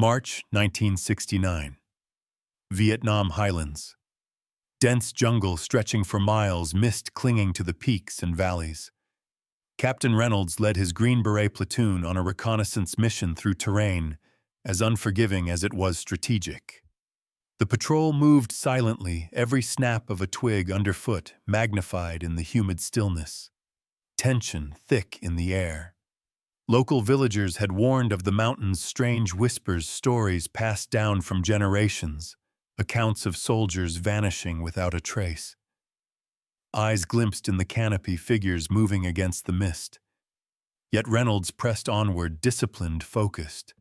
March 1969. Vietnam Highlands. Dense jungle stretching for miles, mist clinging to the peaks and valleys. Captain Reynolds led his Green Beret platoon on a reconnaissance mission through terrain as unforgiving as it was strategic. The patrol moved silently, every snap of a twig underfoot magnified in the humid stillness. Tension thick in the air. Local villagers had warned of the mountain's strange whispers, stories passed down from generations, accounts of soldiers vanishing without a trace. Eyes glimpsed in the canopy, figures moving against the mist. Yet Reynolds pressed onward, disciplined, focused,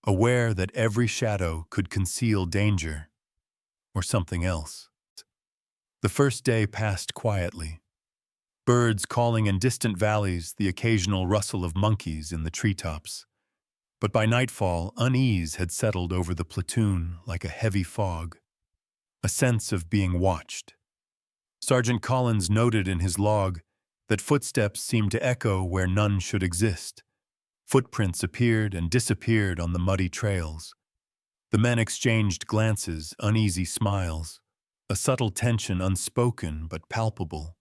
aware that every shadow could conceal danger or something else. The first day passed quietly. Birds calling in distant valleys, the occasional rustle of monkeys in the treetops. But by nightfall, unease had settled over the platoon like a heavy fog, a sense of being watched. Sergeant Collins noted in his log that footsteps seemed to echo where none should exist. Footprints appeared and disappeared on the muddy trails. The men exchanged glances, uneasy smiles, a subtle tension unspoken but palpable.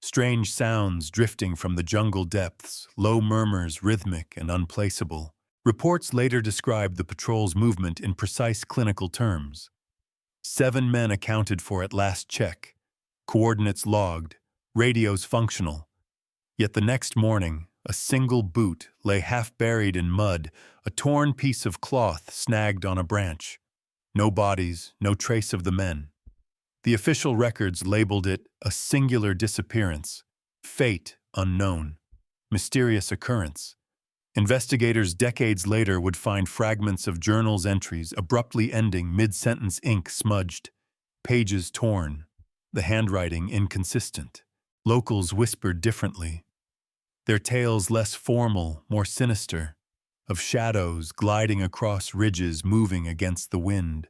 Strange sounds drifting from the jungle depths, low murmurs rhythmic and unplaceable. Reports later described the patrol's movement in precise clinical terms. 7 men accounted for at last check, coordinates logged, radios functional. Yet the next morning, a single boot lay half buried in mud, a torn piece of cloth snagged on a branch. No bodies, no trace of the men. The official records labeled it a singular disappearance, fate unknown, mysterious occurrence. Investigators decades later would find fragments of journals entries abruptly ending mid-sentence, ink smudged, pages torn, the handwriting inconsistent. Locals whispered differently, their tales less formal, more sinister, of shadows gliding across ridges moving against the wind,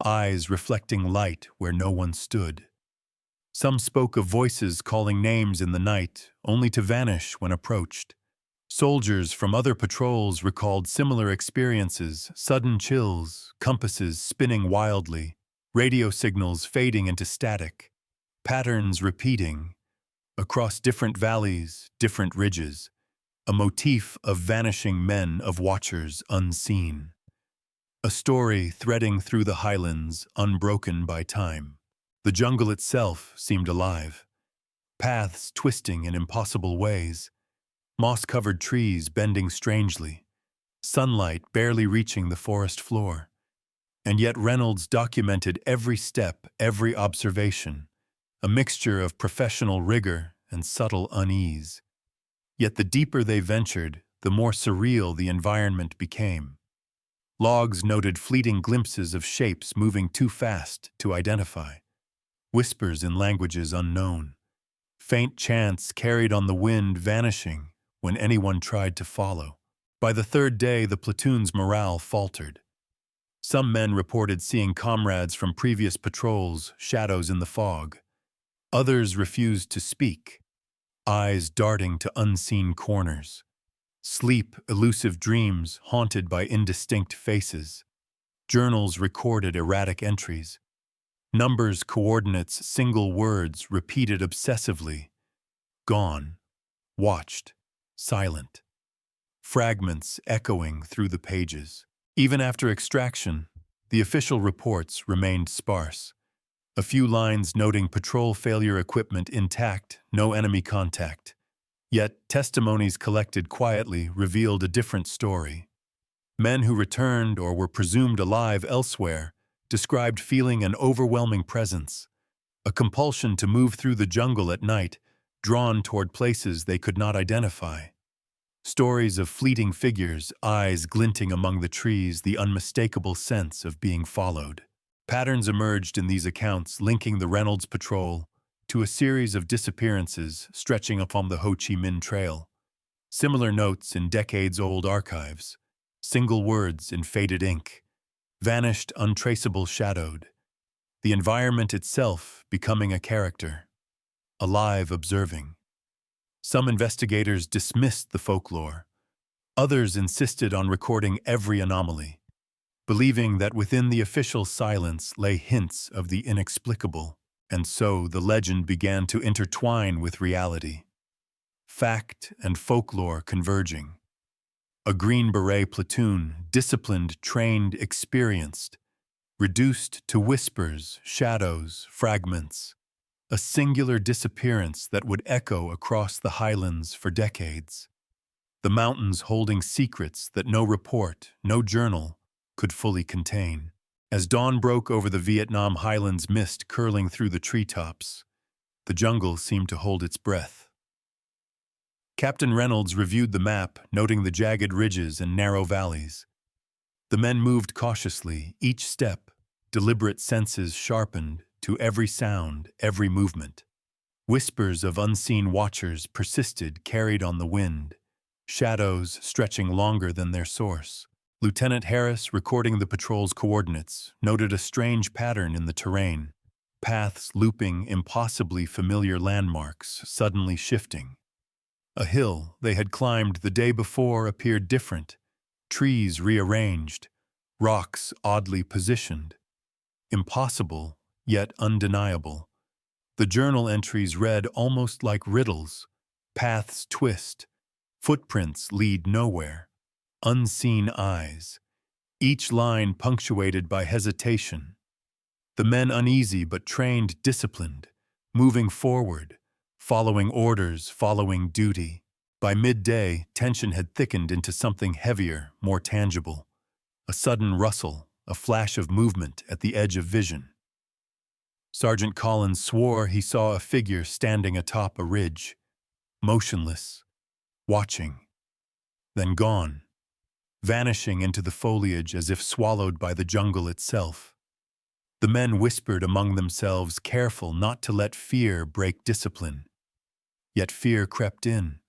eyes reflecting light where no one stood. Some spoke of voices calling names in the night, only to vanish when approached. Soldiers from other patrols recalled similar experiences, sudden chills, compasses spinning wildly, radio signals fading into static, patterns repeating, across different valleys, different ridges, a motif of vanishing men, of watchers unseen. A story threading through the highlands, unbroken by time. The jungle itself seemed alive, paths twisting in impossible ways, moss-covered trees bending strangely, sunlight barely reaching the forest floor. And yet Reynolds documented every step, every observation, a mixture of professional rigor and subtle unease. Yet the deeper they ventured, the more surreal the environment became. Logs noted fleeting glimpses of shapes moving too fast to identify, whispers in languages unknown, faint chants carried on the wind vanishing when anyone tried to follow. By the third day, the platoon's morale faltered. Some men reported seeing comrades from previous patrols, shadows in the fog. Others refused to speak, eyes darting to unseen corners. Sleep, elusive dreams haunted by indistinct faces. Journals recorded erratic entries. Numbers, coordinates, single words repeated obsessively. Gone, watched, silent. Fragments echoing through the pages. Even after extraction, the official reports remained sparse. A few lines noting patrol failure, equipment intact, no enemy contact. Yet, testimonies collected quietly revealed a different story. Men who returned or were presumed alive elsewhere described feeling an overwhelming presence, a compulsion to move through the jungle at night, drawn toward places they could not identify. Stories of fleeting figures, eyes glinting among the trees, the unmistakable sense of being followed. Patterns emerged in these accounts, linking the Reynolds Patrol to a series of disappearances stretching upon the Ho Chi Minh Trail. Similar notes in decades-old archives, single words in faded ink, vanished, untraceable, shadowed. The environment itself becoming a character, alive, observing. Some investigators dismissed the folklore. Others insisted on recording every anomaly. believing that within the official silence lay hints of the inexplicable, and so the legend began to intertwine with reality. Fact and folklore converging. A Green Beret platoon, disciplined, trained, experienced, reduced to whispers, shadows, fragments, a singular disappearance that would echo across the highlands for decades. The mountains holding secrets that no report, no journal, could fully contain. As dawn broke over the Vietnam highlands, mist curling through the treetops, the jungle seemed to hold its breath. Captain Reynolds reviewed the map, noting the jagged ridges and narrow valleys. The men moved cautiously, each step, deliberate senses sharpened to every sound, every movement. Whispers of unseen watchers persisted, carried on the wind, shadows stretching longer than their source. Lieutenant Harris, recording the patrol's coordinates, noted a strange pattern in the terrain, paths looping impossibly familiar landmarks, suddenly shifting. A hill they had climbed the day before appeared different, trees rearranged, rocks oddly positioned. Impossible, yet undeniable. The journal entries read almost like riddles. Paths twist, footprints lead nowhere. Unseen eyes, each line punctuated by hesitation. The men uneasy but trained, disciplined, moving forward, following orders, following duty. By midday, tension had thickened into something heavier, more tangible. A sudden rustle, a flash of movement at the edge of vision. Sergeant Collins swore he saw a figure standing atop a ridge, motionless, watching, then gone, vanishing into the foliage as if swallowed by the jungle itself. The men whispered among themselves, careful not to let fear break discipline. Yet fear crept in,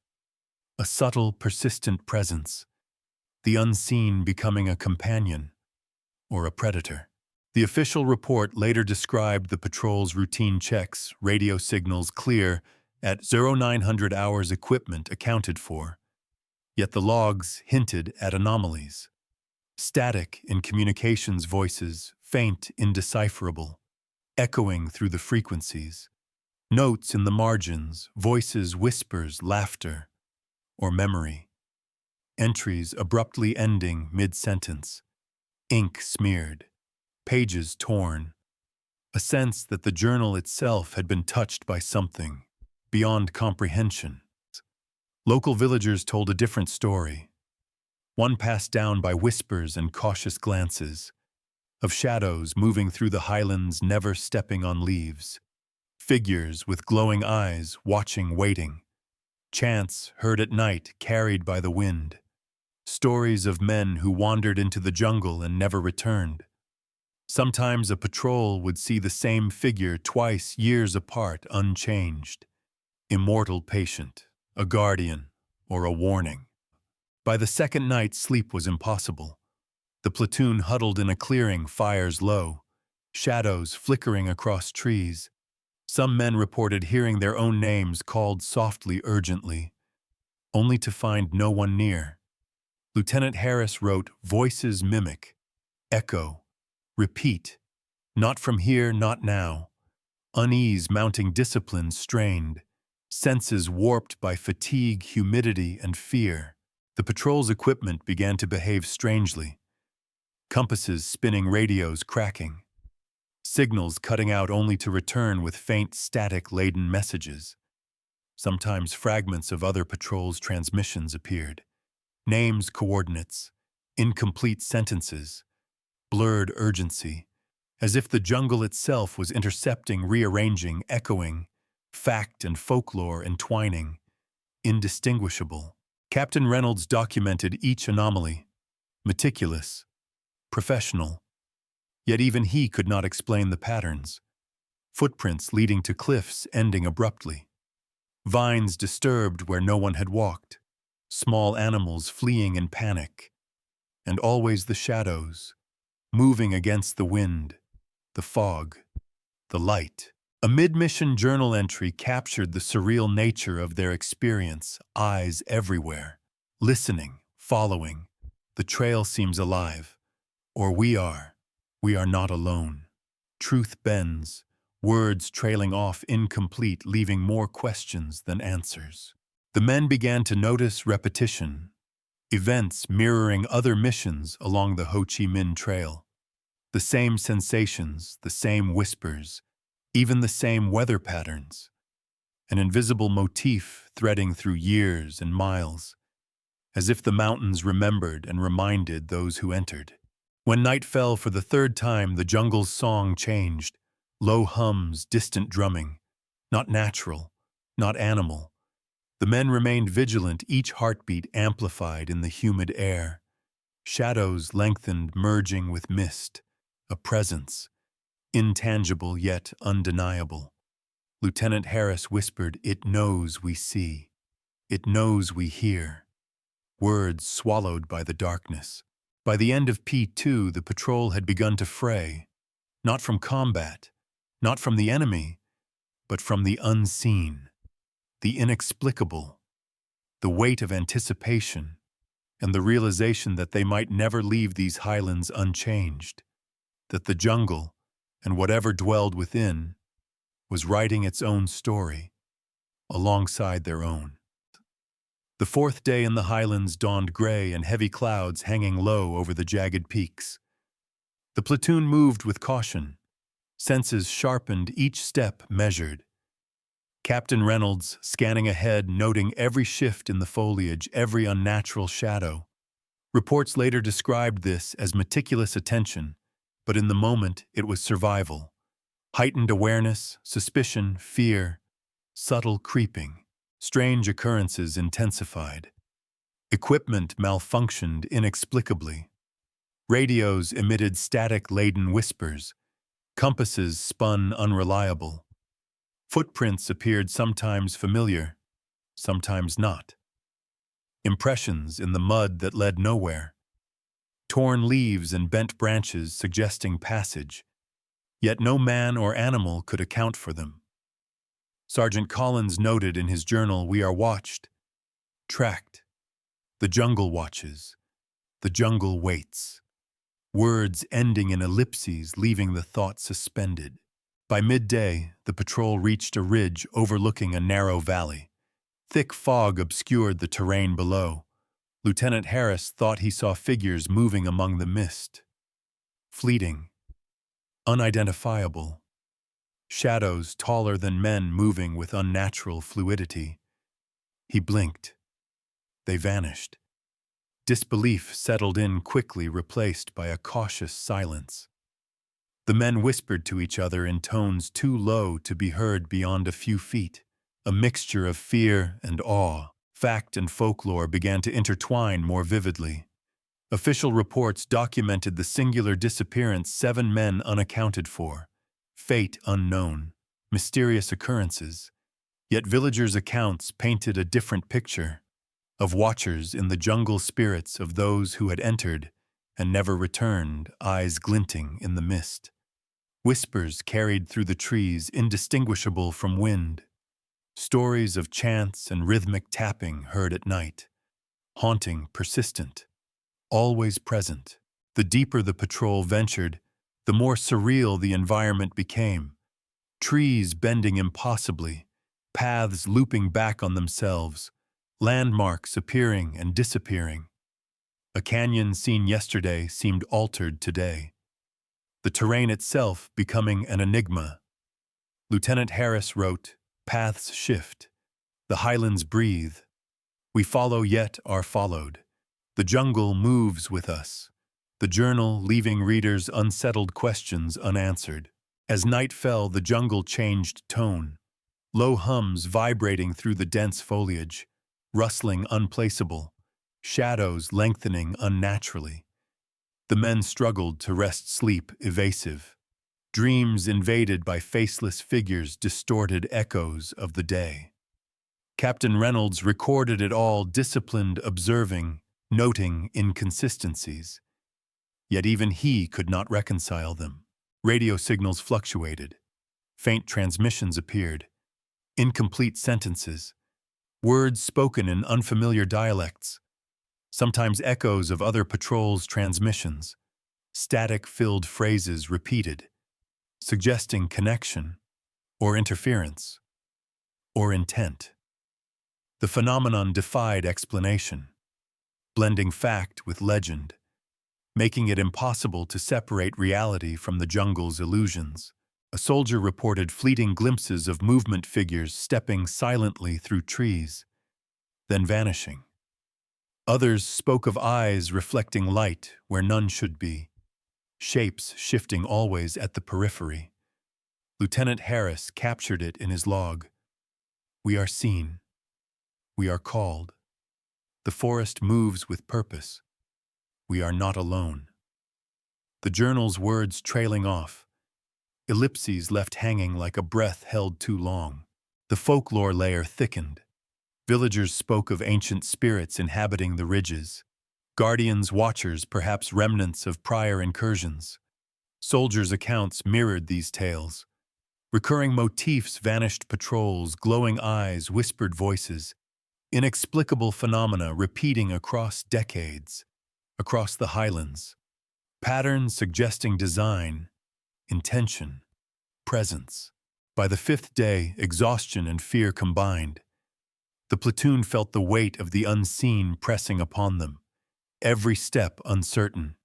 a subtle, persistent presence, the unseen becoming a companion or a predator. The official report later described the patrol's routine checks, radio signals clear, at 0900 hours equipment accounted for. Yet the logs hinted at anomalies. Static in communications voices, faint, indecipherable, echoing through the frequencies. Notes in the margins, voices, whispers, laughter, or memory. Entries abruptly ending mid-sentence. Ink smeared. Pages torn. A sense that the journal itself had been touched by something beyond comprehension. Local villagers told a different story, one passed down by whispers and cautious glances, of shadows moving through the highlands, never stepping on leaves, figures with glowing eyes watching, waiting, chants heard at night carried by the wind, stories of men who wandered into the jungle and never returned. Sometimes a patrol would see the same figure twice, years apart, unchanged, immortal patient, a guardian, or a warning. By the second night, sleep was impossible. The platoon huddled in a clearing, fires low, shadows flickering across trees. Some men reported hearing their own names called softly, urgently, only to find no one near. Lieutenant Harris wrote, "Voices mimic, echo, repeat, not from here, not now." Unease mounting, discipline strained, senses warped by fatigue, humidity, and fear. The patrol's equipment began to behave strangely. Compasses spinning, radios cracking. Signals cutting out only to return with faint, static-laden messages. Sometimes fragments of other patrols' transmissions appeared. Names, coordinates, incomplete sentences, blurred urgency, as if the jungle itself was intercepting, rearranging, echoing, fact and folklore entwining, indistinguishable. Captain Reynolds documented each anomaly, meticulous, professional. Yet even he could not explain the patterns. Footprints leading to cliffs ending abruptly. Vines disturbed where no one had walked. Small animals fleeing in panic. And always the shadows, moving against the wind, the fog, the light. A mid-mission journal entry captured the surreal nature of their experience, eyes everywhere. Listening, following. The trail seems alive. Or we are. We are not alone. Truth bends, words trailing off incomplete, leaving more questions than answers. The men began to notice repetition, events mirroring other missions along the Ho Chi Minh Trail. The same sensations, the same whispers, even the same weather patterns. An invisible motif threading through years and miles, as if the mountains remembered and reminded those who entered. When night fell for the third time, the jungle's song changed. Low hums, distant drumming. Not natural, not animal. The men remained vigilant, each heartbeat amplified in the humid air. Shadows lengthened, merging with mist. A presence, intangible yet undeniable. Lieutenant Harris whispered, "It knows we see. It knows we hear." Words swallowed by the darkness. By the end of P2, the patrol had begun to fray, not from combat, not from the enemy, but from the unseen, the inexplicable, the weight of anticipation, and the realization that they might never leave these highlands unchanged, that the jungle, and whatever dwelled within, was writing its own story, alongside their own. The fourth day in the highlands dawned gray and heavy clouds hanging low over the jagged peaks. The platoon moved with caution, senses sharpened, each step measured. Captain Reynolds, scanning ahead, noting every shift in the foliage, every unnatural shadow. Reports later described this as meticulous attention, but in the moment it was survival. Heightened awareness, suspicion, fear, subtle creeping. Strange occurrences intensified. Equipment malfunctioned inexplicably. Radios emitted static-laden whispers. Compasses spun unreliable. Footprints appeared sometimes familiar, sometimes not. Impressions in the mud that led nowhere. Torn leaves and bent branches suggesting passage. Yet no man or animal could account for them. Sergeant Collins noted in his journal, "We are watched, tracked. The jungle watches. The jungle waits." Words ending in ellipses, leaving the thought suspended. By midday, the patrol reached a ridge overlooking a narrow valley. Thick fog obscured the terrain below. Lieutenant Harris thought he saw figures moving among the mist. Fleeting, unidentifiable. Shadows taller than men moving with unnatural fluidity. He blinked. They vanished. Disbelief settled in quickly, replaced by a cautious silence. The men whispered to each other in tones too low to be heard beyond a few feet. A mixture of fear and awe. Fact and folklore began to intertwine more vividly. Official reports documented the singular disappearance, 7 men unaccounted for. Fate unknown, mysterious occurrences. Yet villagers' accounts painted a different picture, of watchers in the jungle, spirits of those who had entered and never returned, eyes glinting in the mist. Whispers carried through the trees, indistinguishable from wind. Stories of chants and rhythmic tapping heard at night. Haunting, persistent, always present. The deeper the patrol ventured, the more surreal the environment became. Trees bending impossibly, paths looping back on themselves, landmarks appearing and disappearing. A canyon seen yesterday seemed altered today. The terrain itself becoming an enigma. Lieutenant Harris wrote, "Paths shift. The highlands breathe. We follow yet are followed. The jungle moves with us." The journal leaving readers unsettled questions unanswered. As night fell, the jungle changed tone. Low hums vibrating through the dense foliage, rustling unplaceable, shadows lengthening unnaturally. The men struggled to wrest sleep, evasive. Dreams invaded by faceless figures, distorted echoes of the day. Captain Reynolds recorded it all, disciplined, observing, noting inconsistencies. Yet even he could not reconcile them. Radio signals fluctuated. Faint transmissions appeared. Incomplete sentences. Words spoken in unfamiliar dialects. Sometimes echoes of other patrols' transmissions. Static-filled phrases repeated, suggesting connection, or interference, or intent. The phenomenon defied explanation, blending fact with legend, making it impossible to separate reality from the jungle's illusions. A soldier reported fleeting glimpses of movement figures stepping silently through trees, then vanishing. Others spoke of eyes reflecting light where none should be, shapes shifting always at the periphery. Lieutenant Harris captured it in his log. "We are seen. We are called. The forest moves with purpose. We are not alone." The journal's words trailing off, ellipses left hanging like a breath held too long. The folklore layer thickened. Villagers spoke of ancient spirits inhabiting the ridges. Guardians, watchers, perhaps remnants of prior incursions. Soldiers' accounts mirrored these tales. Recurring motifs, vanished patrols, glowing eyes, whispered voices. Inexplicable phenomena repeating across decades, across the highlands. Patterns suggesting design, intention, presence. By the fifth day, exhaustion and fear combined. The platoon felt the weight of the unseen pressing upon them, every step uncertain.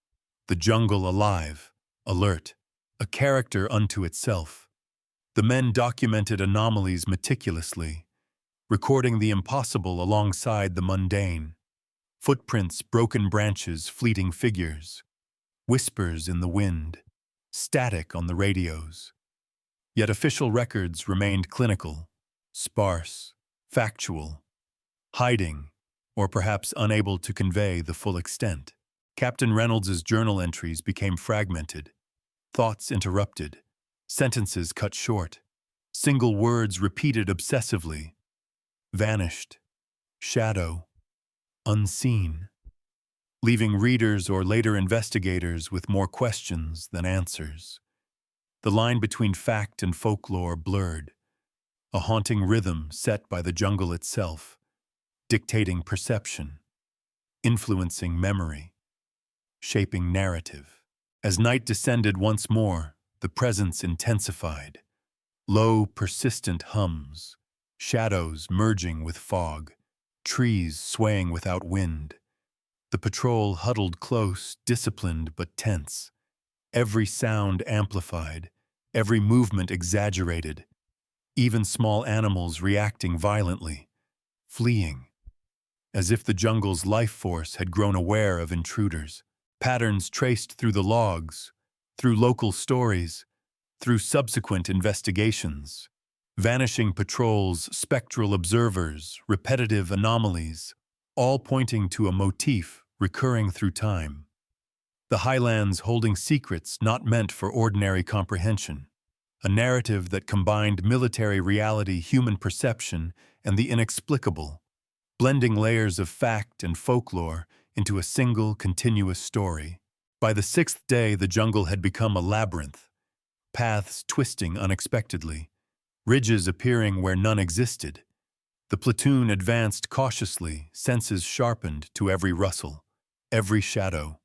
The jungle alive, alert, a character unto itself. The men documented anomalies meticulously, recording the impossible alongside the mundane. Footprints, broken branches, fleeting figures. Whispers in the wind, static on the radios. Yet official records remained clinical, sparse, factual, hiding, or perhaps unable to convey the full extent. Captain Reynolds's journal entries became fragmented, thoughts interrupted, sentences cut short, single words repeated obsessively. Vanished, shadow, unseen, leaving readers or later investigators with more questions than answers. The line between fact and folklore blurred, a haunting rhythm set by the jungle itself, dictating perception, influencing memory, shaping narrative. As night descended once more, the presence intensified. Low, persistent hums, shadows merging with fog, trees swaying without wind. The patrol huddled close, disciplined but tense. Every sound amplified, every movement exaggerated. Even small animals reacting violently, fleeing, as if the jungle's life force had grown aware of intruders. Patterns traced through the logs, through local stories, through subsequent investigations. Vanishing patrols, spectral observers, repetitive anomalies, all pointing to a motif recurring through time. The highlands holding secrets not meant for ordinary comprehension. A narrative that combined military reality, human perception, and the inexplicable, blending layers of fact and folklore into a single, continuous story. By the sixth day, the jungle had become a labyrinth, paths twisting unexpectedly, ridges appearing where none existed. The platoon advanced cautiously, senses sharpened to every rustle, every shadow.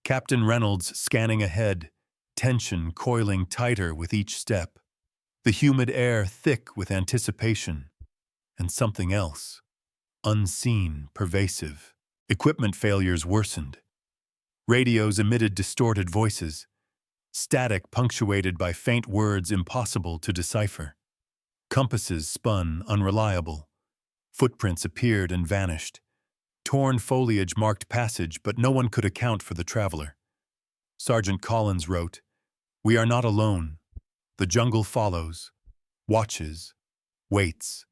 Captain Reynolds scanning ahead, tension coiling tighter with each step, the humid air thick with anticipation, and something else, unseen, pervasive. Equipment failures worsened. Radios emitted distorted voices, static punctuated by faint words impossible to decipher. Compasses spun unreliable. Footprints appeared and vanished. Torn foliage marked passage, but no one could account for the traveler. Sergeant Collins wrote, "We are not alone. The jungle follows, watches, waits."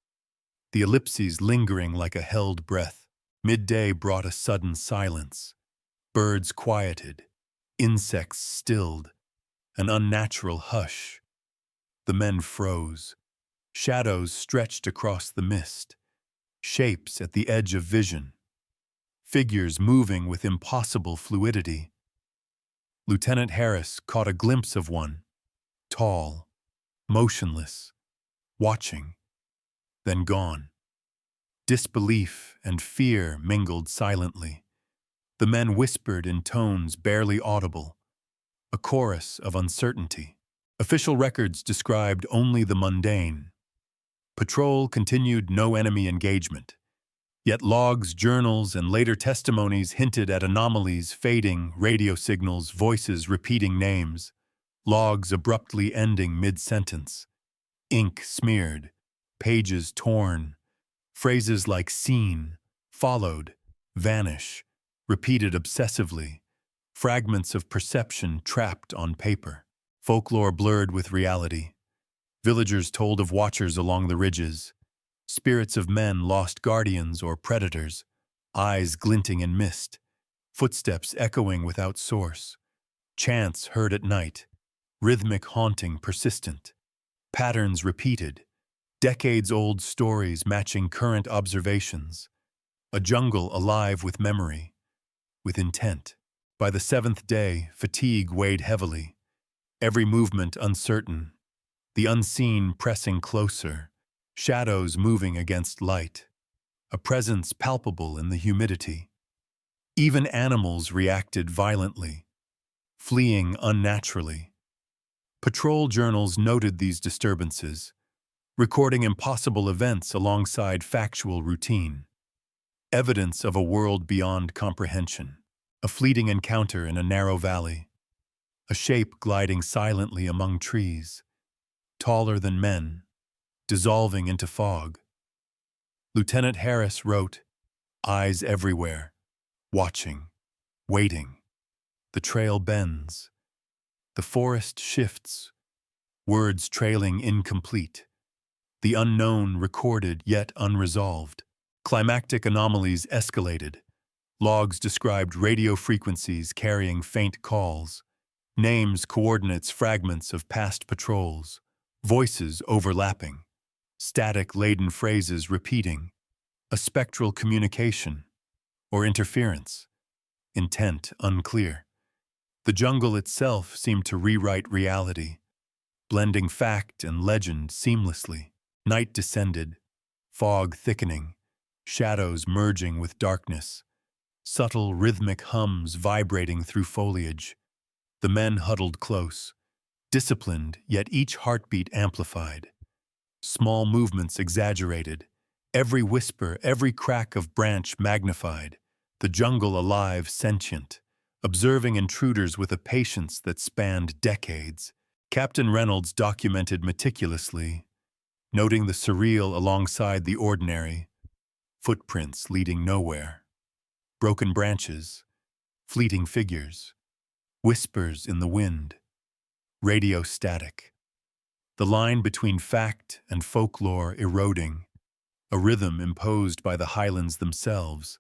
The ellipses lingering like a held breath. Midday brought a sudden silence. Birds quieted, insects stilled, an unnatural hush. The men froze. Shadows stretched across the mist, shapes at the edge of vision, figures moving with impossible fluidity. Lieutenant Harris caught a glimpse of one, tall, motionless, watching, then gone. Disbelief and fear mingled silently. The men whispered in tones barely audible, a chorus of uncertainty. Official records described only the mundane. Patrol continued no enemy engagement. Yet logs, journals, and later testimonies hinted at anomalies, fading radio signals, voices repeating names, logs abruptly ending mid-sentence, ink smeared, pages torn, phrases like seen, followed, vanish, repeated obsessively, fragments of perception trapped on paper, folklore blurred with reality. Villagers told of watchers along the ridges, spirits of men lost guardians or predators, eyes glinting in mist, footsteps echoing without source, chants heard at night, rhythmic haunting persistent, patterns repeated, decades-old stories matching current observations, a jungle alive with memory, with intent. By the seventh day, fatigue weighed heavily, every movement uncertain, the unseen pressing closer, shadows moving against light, a presence palpable in the humidity. Even animals reacted violently, fleeing unnaturally. Patrol journals noted these disturbances, recording impossible events alongside factual routine, evidence of a world beyond comprehension, a fleeting encounter in a narrow valley, a shape gliding silently among trees, taller than men, dissolving into fog. Lieutenant Harris wrote, "Eyes everywhere, watching, waiting. The trail bends. The forest shifts, words trailing incomplete. The unknown recorded yet unresolved. Climactic anomalies escalated. Logs described radio frequencies carrying faint calls, names, coordinates, fragments of past patrols, voices overlapping, static-laden phrases repeating, a spectral communication or interference, intent unclear. The jungle itself seemed to rewrite reality, blending fact and legend seamlessly. Night descended, fog thickening, shadows merging with darkness, subtle rhythmic hums vibrating through foliage. The men huddled close, disciplined, yet each heartbeat amplified. Small movements exaggerated, every whisper, every crack of branch magnified, the jungle alive, sentient, observing intruders with a patience that spanned decades. Captain Reynolds documented meticulously, noting the surreal alongside the ordinary, footprints leading nowhere, broken branches, fleeting figures, whispers in the wind, radio static, the line between fact and folklore eroding, a rhythm imposed by the highlands themselves,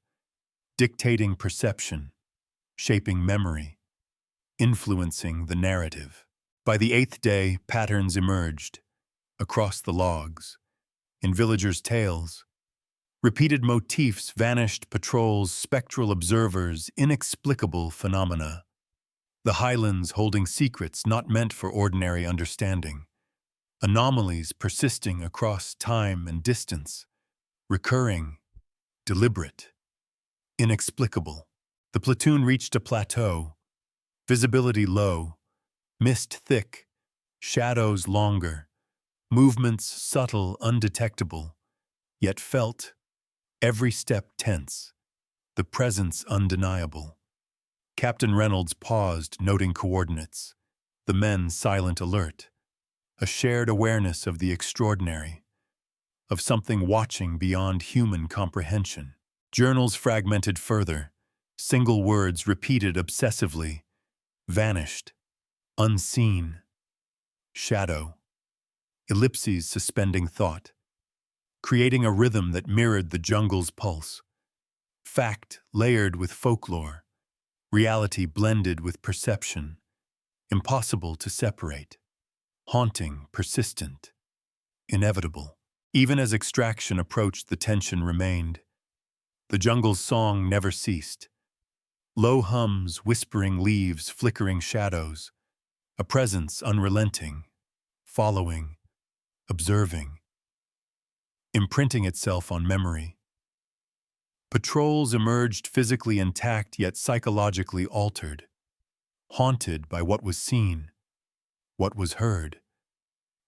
dictating perception, shaping memory, influencing the narrative. By the eighth day, patterns emerged, across the logs, in villagers' tales, repeated motifs, vanished patrols, spectral observers, inexplicable phenomena. The highlands holding secrets not meant for ordinary understanding, anomalies persisting across time and distance, recurring, deliberate, inexplicable. The platoon reached a plateau, visibility low, mist thick, shadows longer, movements subtle, undetectable, yet felt, every step tense, the presence undeniable. Captain Reynolds paused, noting coordinates, the men silent alert, a shared awareness of the extraordinary, of something watching beyond human comprehension. Journals fragmented further, single words repeated obsessively, vanished, unseen, shadow, ellipses suspending thought, creating a rhythm that mirrored the jungle's pulse. Fact layered with folklore, reality blended with perception, impossible to separate, haunting, persistent, inevitable. Even as extraction approached, the tension remained. The jungle's song never ceased. Low hums, whispering leaves, flickering shadows, a presence unrelenting, following, observing, imprinting itself on memory. Patrols emerged physically intact yet psychologically altered. haunted by what was seen, what was heard,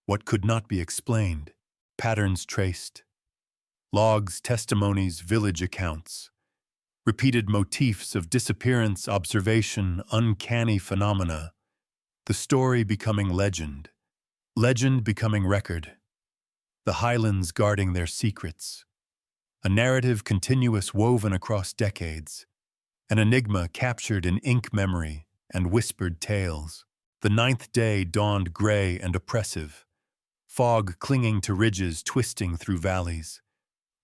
what could not be explained, patterns traced, logs, testimonies, village accounts, repeated motifs of disappearance, observation, uncanny phenomena, the story becoming legend, legend becoming record, the highlands guarding their secrets, a narrative continuous woven across decades, an enigma captured in ink memory and whispered tales. The ninth day dawned gray and oppressive, fog clinging to ridges, twisting through valleys.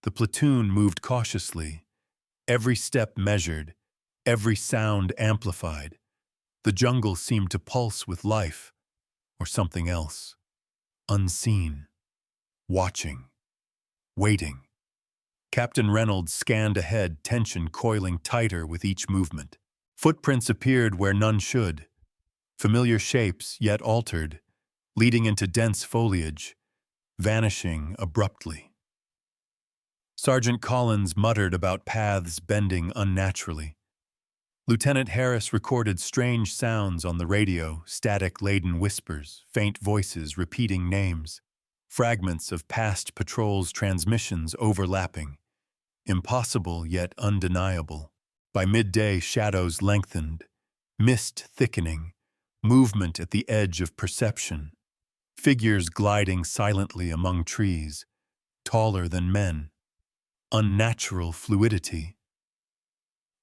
The platoon moved cautiously, every step measured, every sound amplified. The jungle seemed to pulse with life, or something else. Unseen, watching, waiting. Captain Reynolds scanned ahead, tension coiling tighter with each movement. Footprints appeared where none should, familiar shapes yet altered, leading into dense foliage, vanishing abruptly. Sergeant Collins muttered about paths bending unnaturally. Lieutenant Harris recorded strange sounds on the radio, static-laden whispers, faint voices repeating names, fragments of past patrols' transmissions overlapping, impossible yet undeniable. By midday, shadows lengthened, mist thickening, movement at the edge of perception, figures gliding silently among trees, taller than men, unnatural fluidity.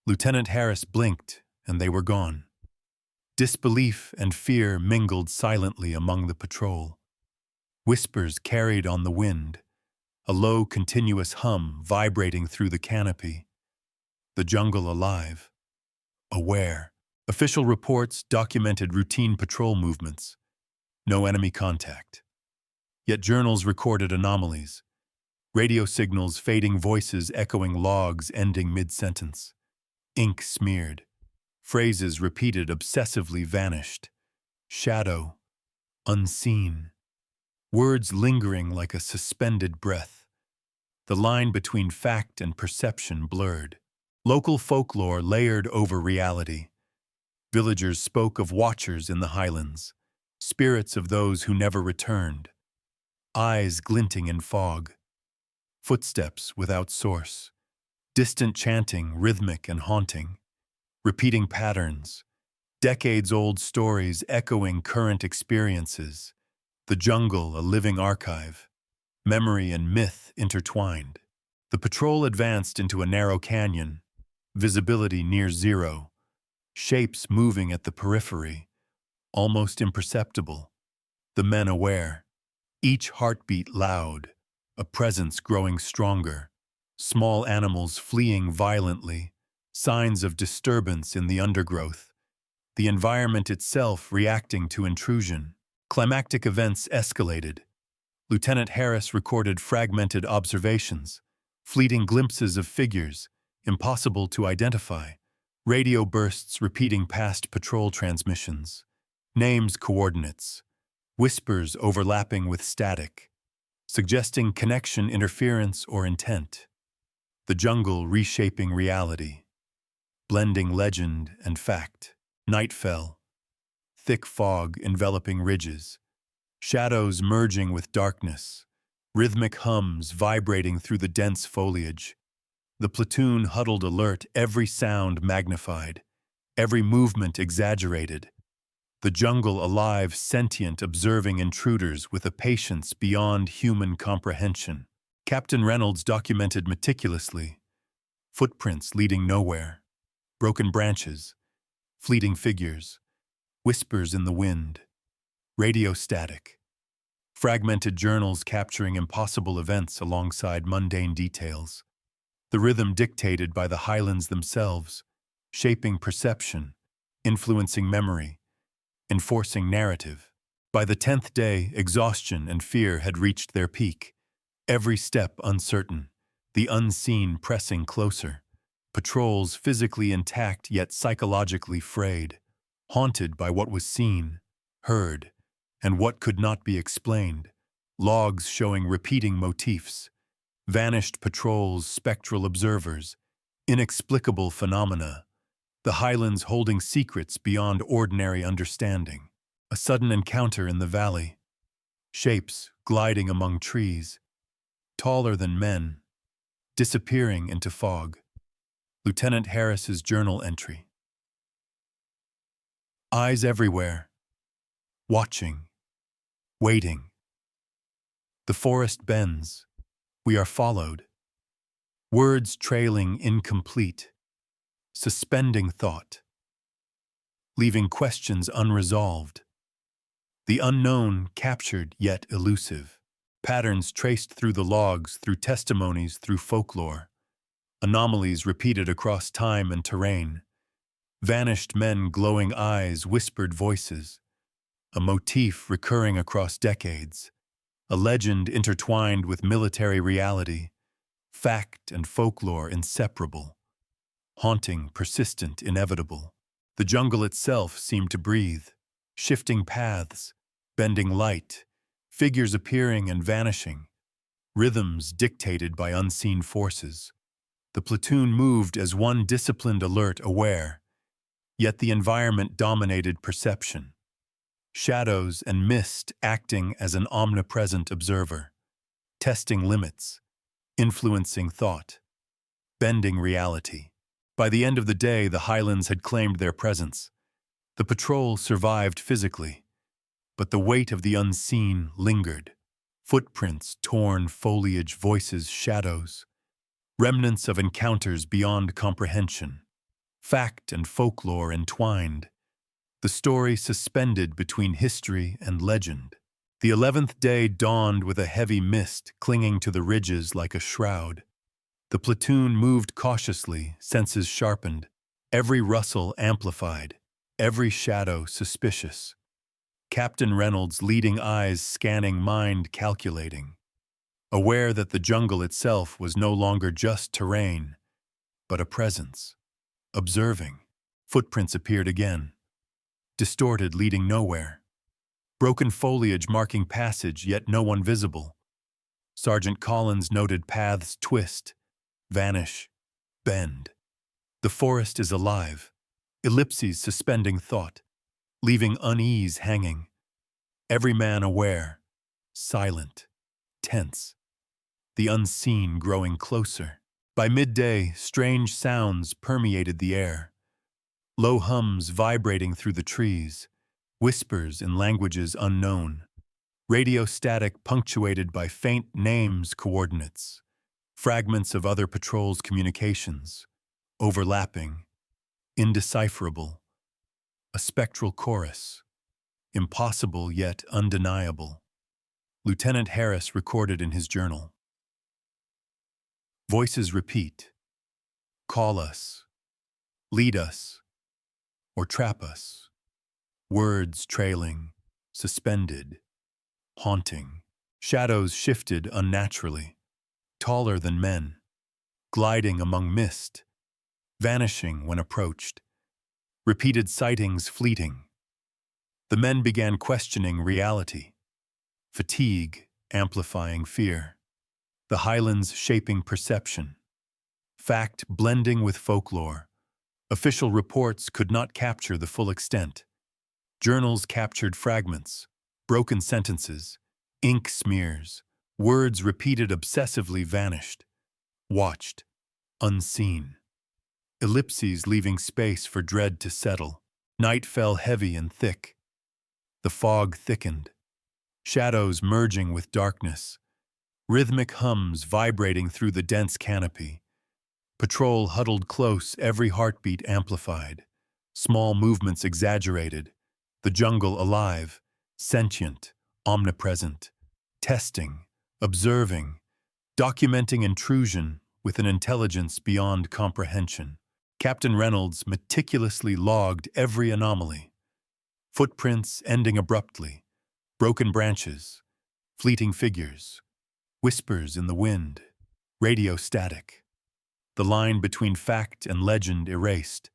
Lieutenant Harris blinked, and they were gone. Disbelief and fear mingled silently among the patrol. Whispers carried on the wind, a low, continuous hum vibrating through the canopy. The jungle alive, aware. Official reports documented routine patrol movements. No enemy contact. Yet journals recorded anomalies. Radio signals fading, voices echoing, logs ending mid-sentence. Ink smeared. Phrases repeated obsessively vanished. Shadow. Unseen. Words lingering like a suspended breath. The line between fact and perception blurred. Local folklore layered over reality. Villagers spoke of watchers in the highlands, spirits of those who never returned, eyes glinting in fog, footsteps without source, distant chanting, rhythmic and haunting, repeating patterns, decades-old stories echoing current experiences, the jungle a living archive, memory and myth intertwined. The patrol advanced into a narrow canyon, visibility near zero, shapes moving at the periphery, almost imperceptible, the men aware, each heartbeat loud, a presence growing stronger, small animals fleeing violently, signs of disturbance in the undergrowth, the environment itself reacting to intrusion. Climactic events escalated. Lieutenant Harris recorded fragmented observations, fleeting glimpses of figures, impossible to identify, radio bursts repeating past patrol transmissions, names, coordinates, whispers overlapping with static, suggesting connection, interference, or intent. The jungle reshaping reality, blending legend and fact. Night fell, thick fog enveloping ridges, shadows merging with darkness, rhythmic hums vibrating through the dense foliage. The platoon huddled alert, every sound magnified, every movement exaggerated. The jungle alive, sentient, observing intruders with a patience beyond human comprehension. Captain Reynolds documented meticulously, footprints leading nowhere, broken branches, fleeting figures, whispers in the wind, radio static, fragmented journals capturing impossible events alongside mundane details. The rhythm dictated by the highlands themselves, shaping perception, influencing memory, enforcing narrative. By the 10th day, exhaustion and fear had reached their peak, every step uncertain, the unseen pressing closer. Patrols physically intact yet psychologically frayed, haunted by what was seen, heard, and what could not be explained. Logs showing repeating motifs, vanished patrols, spectral observers, inexplicable phenomena, the highlands holding secrets beyond ordinary understanding. A sudden encounter in the valley. Shapes gliding among trees, taller than men, disappearing into fog. Lieutenant Harris's journal entry. Eyes everywhere, watching, waiting. The forest bends. We are followed. Words trailing incomplete, suspending thought, leaving questions unresolved. The unknown captured yet elusive. Patterns traced through the logs, through testimonies, through folklore. Anomalies repeated across time and terrain. Vanished men, glowing eyes, whispered voices. A motif recurring across decades. A legend intertwined with military reality. Fact and folklore inseparable. Haunting, persistent, inevitable. The jungle itself seemed to breathe. Shifting paths, bending light, figures appearing and vanishing. Rhythms dictated by unseen forces. The platoon moved as one disciplined, alert, aware. Yet the environment dominated perception. Shadows and mist acting as an omnipresent observer. Testing limits. Influencing thought. Bending reality. By the end of the day, the highlands had claimed their presence. The patrol survived physically, but the weight of the unseen lingered. Footprints, torn foliage, voices, shadows. Remnants of encounters beyond comprehension. Fact and folklore entwined. The story suspended between history and legend. The 11th day dawned with a heavy mist clinging to the ridges like a shroud. The platoon moved cautiously, senses sharpened, every rustle amplified, every shadow suspicious. Captain Reynolds' leading eyes scanning, mind calculating. Aware that the jungle itself was no longer just terrain, but a presence. Observing. Footprints appeared again. Distorted, leading nowhere. Broken foliage marking passage, yet no one visible. Sergeant Collins noted paths twist, vanish, bend. The forest is alive. Ellipses suspending thought, leaving unease hanging. Every man aware, silent, tense. The unseen growing closer. By midday, strange sounds permeated the air. Low hums vibrating through the trees, whispers in languages unknown. Radio static punctuated by faint names, coordinates. Fragments of other patrols' communications. Overlapping. Indecipherable. A spectral chorus. Impossible yet undeniable. Lieutenant Harris recorded in his journal. Voices repeat. Call us. Lead us. Or trap us. Words trailing, suspended, haunting. Shadows shifted unnaturally, taller than men, gliding among mist, vanishing when approached. Repeated sightings fleeting. The men began questioning reality. Fatigue amplifying fear. The highlands shaping perception. Fact blending with folklore. Official reports could not capture the full extent. Journals captured fragments, broken sentences, ink smears, words repeated obsessively vanished. Watched, unseen. Ellipses leaving space for dread to settle. Night fell heavy and thick. The fog thickened. Shadows merging with darkness. Rhythmic hums vibrating through the dense canopy. Patrol huddled close, every heartbeat amplified. Small movements exaggerated. The jungle alive, sentient, omnipresent. Testing, observing, documenting intrusion with an intelligence beyond comprehension. Captain Reynolds meticulously logged every anomaly. Footprints ending abruptly, broken branches, fleeting figures, whispers in the wind, radio static. The line between fact and legend erased.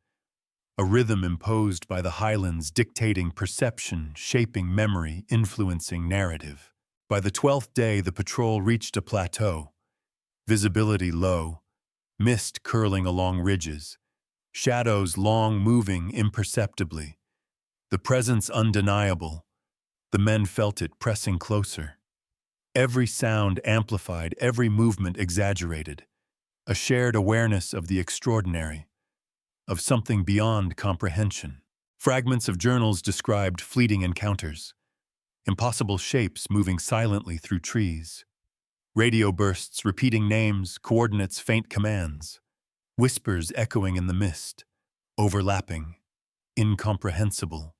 A rhythm imposed by the highlands dictating perception, shaping memory, influencing narrative. By the 12th day, the patrol reached a plateau. Visibility low, mist curling along ridges, shadows long moving imperceptibly, the presence undeniable. The men felt it pressing closer. Every sound amplified, every movement exaggerated, a shared awareness of the extraordinary, of something beyond comprehension. Fragments of journals described fleeting encounters, impossible shapes moving silently through trees, radio bursts repeating names, coordinates, faint commands, whispers echoing in the mist, overlapping, incomprehensible.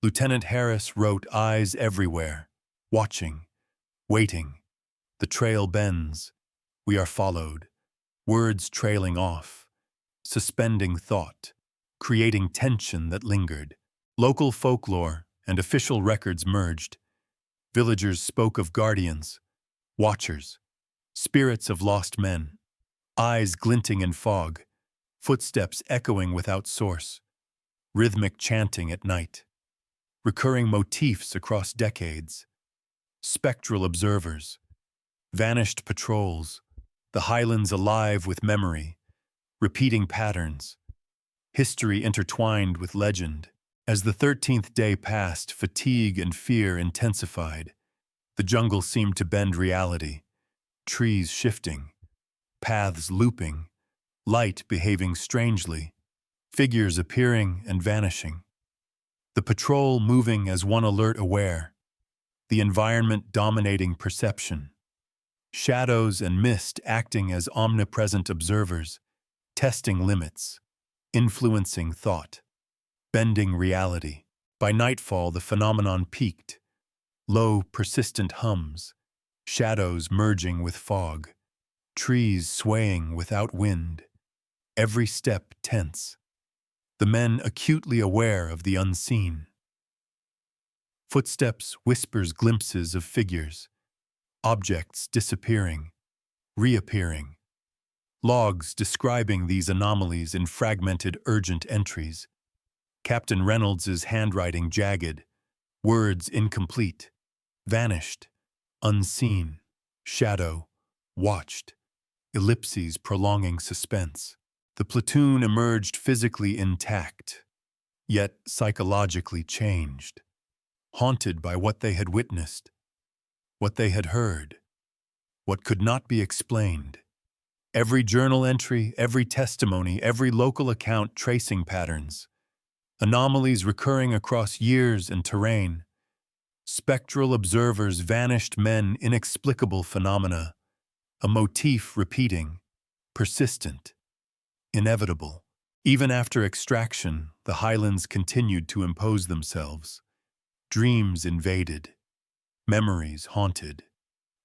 Lieutenant Harris wrote, eyes everywhere, watching, waiting. The trail bends. We are followed. Words trailing off, suspending thought, creating tension that lingered. Local folklore and official records merged. Villagers spoke of guardians, watchers, spirits of lost men, eyes glinting in fog, footsteps echoing without source, rhythmic chanting at night, recurring motifs across decades, spectral observers, vanished patrols, the highlands alive with memory, repeating patterns, history intertwined with legend. As the 13th day passed, fatigue and fear intensified. The jungle seemed to bend reality, trees shifting, paths looping, light behaving strangely, figures appearing and vanishing. The patrol moving as one alert aware, the environment dominating perception. Shadows and mist acting as omnipresent observers, testing limits, influencing thought, bending reality. By nightfall, the phenomenon peaked. Low, persistent hums, shadows merging with fog, trees swaying without wind, every step tense. The men acutely aware of the unseen. Footsteps, whispers, glimpses of figures, objects disappearing, reappearing. Logs describing these anomalies in fragmented, urgent entries. Captain Reynolds's handwriting jagged, words incomplete, vanished, unseen, shadow, watched, ellipses prolonging suspense. The platoon emerged physically intact, yet psychologically changed, haunted by what they had witnessed, what they had heard, what could not be explained. Every journal entry, every testimony, every local account tracing patterns, anomalies recurring across years and terrain, spectral observers, vanished men, inexplicable phenomena, a motif repeating, persistent, inevitable. Even after extraction, the highlands continued to impose themselves. Dreams invaded, memories haunted,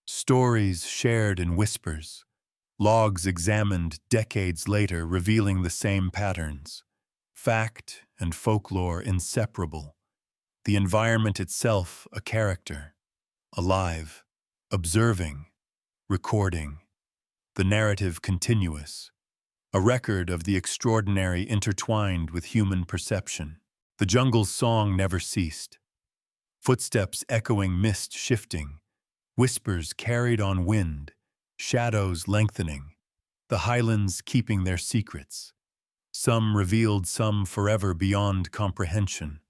stories shared in whispers, logs examined decades later revealing the same patterns. Fact and folklore inseparable. The environment itself a character, alive, observing, recording. The narrative continuous, a record of the extraordinary intertwined with human perception. The jungle's song never ceased. Footsteps echoing, mist shifting, whispers carried on wind, shadows lengthening, the highlands keeping their secrets. Some revealed, some forever beyond comprehension.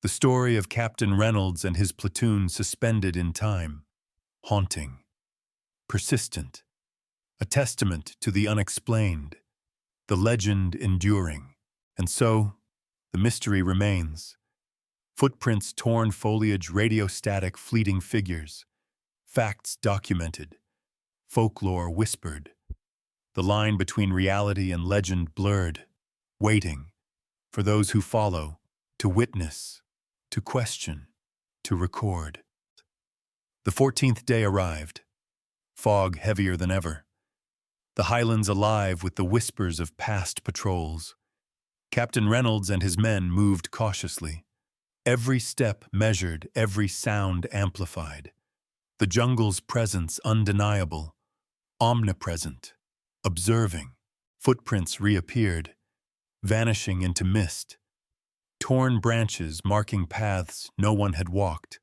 The story of Captain Reynolds and his platoon suspended in time, haunting, persistent, a testament to the unexplained, the legend enduring. And so, the mystery remains. Footprints, torn foliage, radiostatic, fleeting figures, facts documented, folklore whispered, the line between reality and legend blurred, waiting for those who follow to witness, to question, to record. The 14th day arrived, fog heavier than ever, the highlands alive with the whispers of past patrols. Captain Reynolds and his men moved cautiously, every step measured, every sound amplified. The jungle's presence undeniable, omnipresent, observing. Footprints reappeared, vanishing into mist. Torn branches marking paths no one had walked.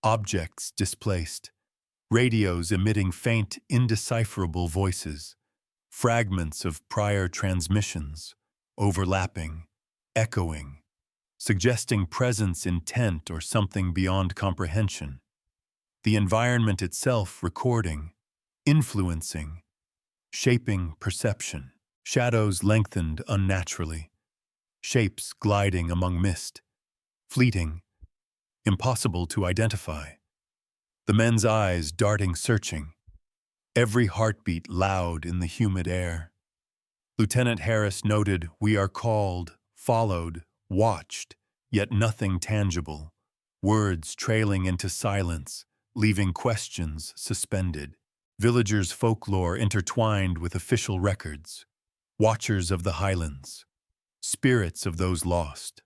Objects displaced. Radios emitting faint, indecipherable voices. Fragments of prior transmissions. overlapping, echoing, suggesting presence, intent, or something beyond comprehension. The environment itself recording, influencing, shaping perception. Shadows lengthened unnaturally, shapes gliding among mist, fleeting, impossible to identify. The men's eyes darting, searching, every heartbeat loud in the humid air. Lieutenant Harris noted, "We are called, followed, watched, yet nothing tangible. Words trailing into silence, leaving questions suspended. Villagers' folklore intertwined with official records. Watchers of the highlands, spirits of those lost.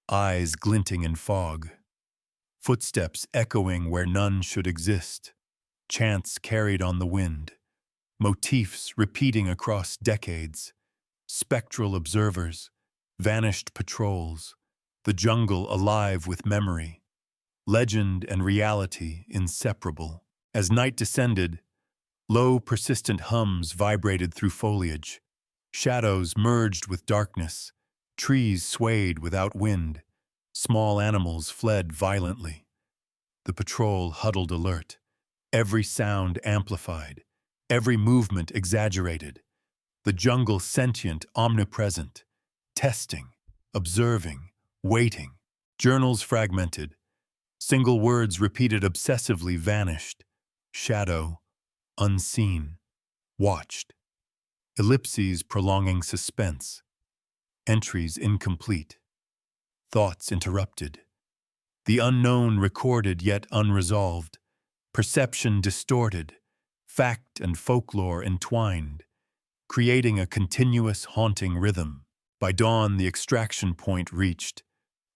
Eyes glinting in fog. Footsteps echoing where none should exist. Chants carried on the wind. Motifs repeating across decades. Spectral observers, vanished patrols. The jungle alive with memory. Legend and reality inseparable." As night descended, low, persistent hums vibrated through foliage. Shadows merged with darkness. Trees swayed without wind. Small animals fled violently. The patrol huddled alert. Every sound amplified. Every movement exaggerated. The jungle sentient, omnipresent. Testing, observing, waiting. Journals fragmented. Single words repeated obsessively vanished. Shadow, unseen, watched. Ellipses prolonging suspense. Entries incomplete. Thoughts interrupted. The unknown recorded yet unresolved. Perception distorted. Fact and folklore entwined, creating a continuous haunting rhythm. By dawn, the extraction point reached,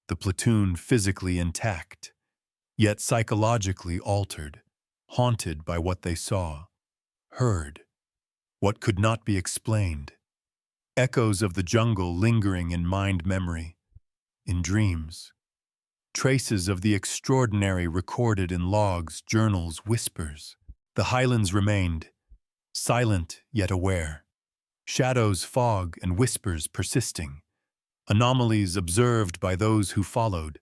the platoon physically intact, yet psychologically altered, haunted by what they saw, heard, what could not be explained. Echoes of the jungle lingering in mind memory, in dreams. Traces of the extraordinary recorded in logs, journals, whispers. The highlands remained, silent yet aware. Shadows, fog, and whispers persisting. Anomalies observed by those who followed.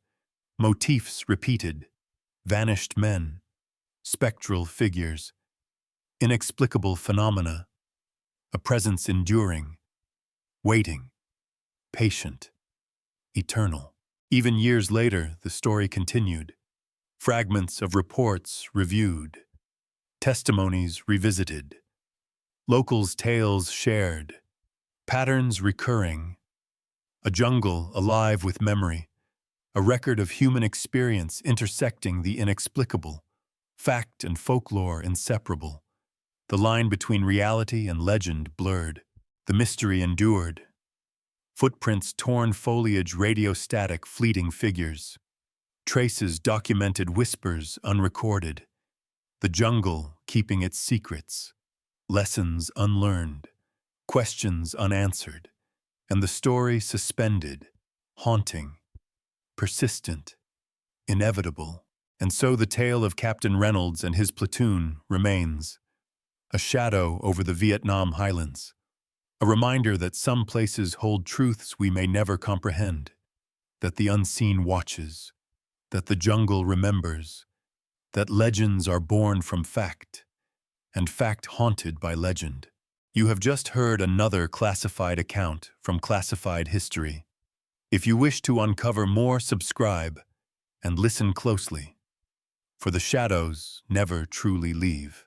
Motifs repeated. Vanished men. Spectral figures. Inexplicable phenomena. A presence enduring. Waiting. Patient. Eternal. Even years later, the story continued. Fragments of reports reviewed. Testimonies revisited. Locals' tales shared. Patterns recurring. A jungle alive with memory. A record of human experience intersecting the inexplicable. Fact and folklore inseparable. The line between reality and legend blurred. The mystery endured. Footprints, torn foliage, radio-static, fleeting figures. Traces, documented whispers, unrecorded. The jungle keeping its secrets. Lessons unlearned. Questions unanswered. And the story suspended, haunting, persistent, inevitable. And so the tale of Captain Reynolds and his platoon remains. A shadow over the Vietnam highlands. A reminder that some places hold truths we may never comprehend. That the unseen watches. That the jungle remembers. That legends are born from fact. And fact haunted by legend. You have just heard another classified account from Classified History. If you wish to uncover more, subscribe and listen closely. For the shadows never truly leave.